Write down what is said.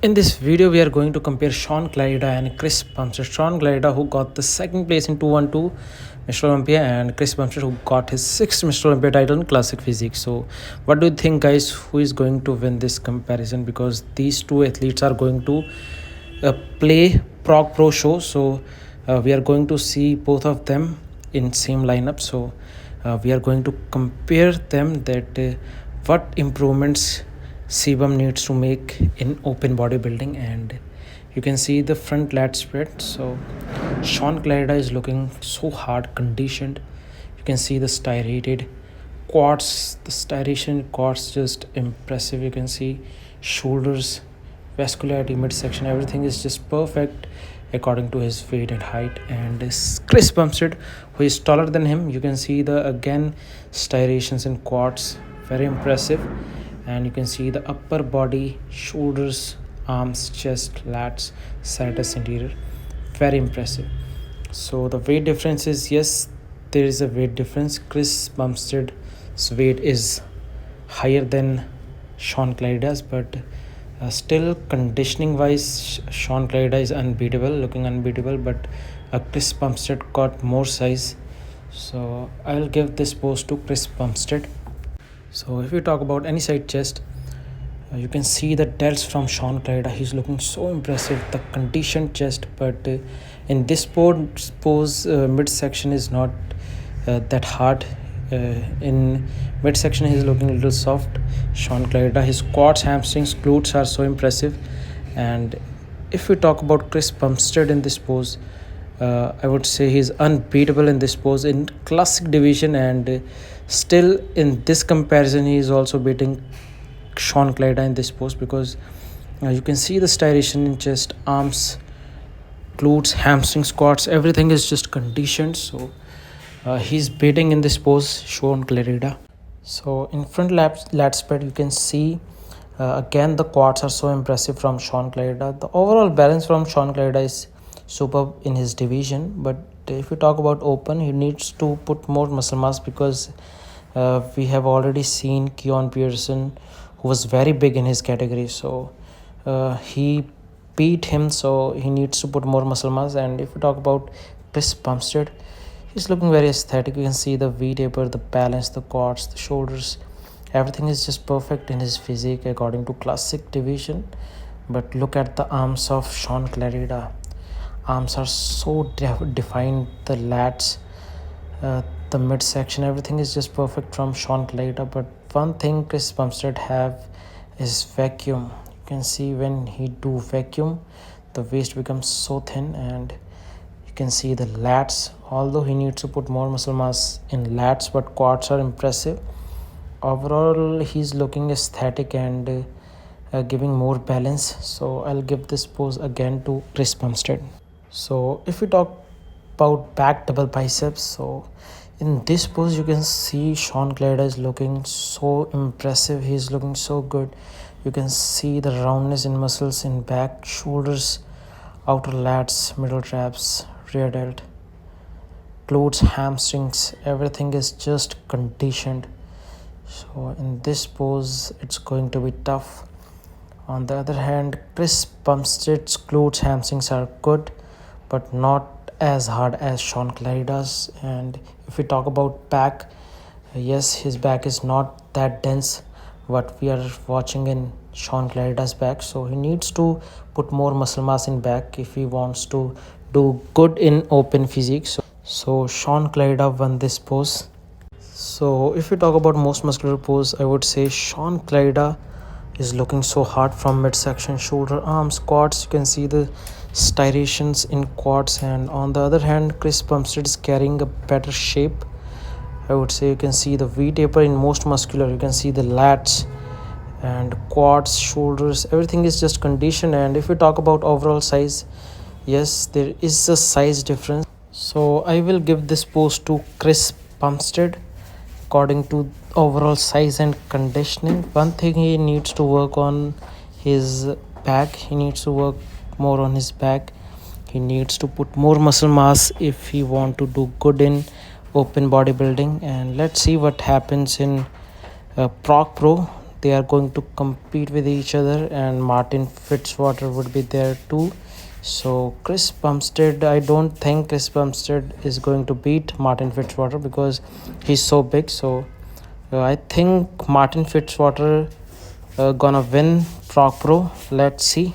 In this video, we are going to compare Shaun and Chris Bumstead. Shaun, who got the second place in 212 Mr. Olympia, and Chris Bumstead, who got his sixth Mr. Olympia title in Classic Physique. So, what do you think, guys? Who is going to win this comparison? Because these two athletes are going to play Prague Pro show. So, we are going to see both of them in same lineup. So, we are going to compare them that what improvements Cbum needs to make in open bodybuilding. And you can see the front lat spread. So Shaun is looking so hard conditioned. You can see the striated quads, the striation quads just impressive. You can see shoulders, vascularity, midsection, everything is just perfect according to his weight and height. And this Chris Bumstead, who is taller than him, you can see the again striations in quads, very impressive. And you can see the upper body, shoulders, arms, chest, lats, serratus anterior, very impressive. So the weight difference is, yes, there is a weight difference. Chris Bumstead's weight is higher than Shaun but still conditioning wise Shaun is unbeatable, looking unbeatable, but Chris Bumstead got more size. So I'll give this post to Chris Bumstead. So if we talk about any side chest, you can see the delts from Shaun he's looking so impressive, the conditioned chest. But in this pose midsection is not that hard. In midsection he's looking a little soft. Shaun his quads, hamstrings, glutes are so impressive. And if we talk about Chris Bumstead in this pose, I would say he's unbeatable in this pose in classic division. And still in this comparison he is also beating Shaun in this pose, because you can see the striation in chest, arms, glutes, hamstring, squats, everything is just conditioned. So he's beating in this pose Shaun. So in front lat spread, you can see again the quads are so impressive from Shaun. The overall balance from Shaun is superb in his division. But if you talk about open, he needs to put more muscle mass, because we have already seen Keon Pearson, who was very big in his category. So he beat him, so he needs to put more muscle mass. And if we talk about Chris Bumstead, he's looking very aesthetic. You can see the V-taper, the balance, the quads, the shoulders, everything is just perfect in his physique according to classic division. But look at the arms of Shaun. Arms are so defined, the lats, the midsection, everything is just perfect from Shaun. But one thing Chris Bumstead have is vacuum. You can see when he do vacuum, the waist becomes so thin. And you can see the lats, although he needs to put more muscle mass in lats, but quads are impressive. Overall he's looking aesthetic and giving more balance. So I'll give this pose again to Chris Bumstead. So if we talk about back double biceps, so in this pose you can see Shaun is looking so impressive. He's looking so good. You can see the roundness in muscles in back, shoulders, outer lats, middle traps, rear delt, glutes, hamstrings, everything is just conditioned. So in this pose it's going to be tough. On the other hand, Chris Bumstead's glutes, hamstrings are good, but not as hard as Shaun does. And if we talk about back, yes, his back is not that dense what we are watching in Shaun back. So he needs to put more muscle mass in back if he wants to do good in open physique. So Shaun won this pose. So if we talk about most muscular pose, I would say Shaun is looking so hard from midsection, shoulder, arms, quads. You can see the striations in quads. And on the other hand, Chris Bumstead is carrying a better shape. I would say you can see the V-taper in most muscular. You can see the lats and quads, shoulders, everything is just conditioned. And if we talk about overall size, yes, there is a size difference. So I will give this pose to Chris Bumstead according to overall size and conditioning. One thing he needs to work on his back. He needs to work more on his back. He needs to put more muscle mass if he want to do good in open bodybuilding. And let's see what happens in Prague Pro. they are going to compete with each other, and Martin Fitzwater would be there too. So Chris Bumstead, I don't think Chris Bumstead is going to beat Martin Fitzwater because he's so big. So I think Martin Fitzwater gonna win Prague Pro. Let's see.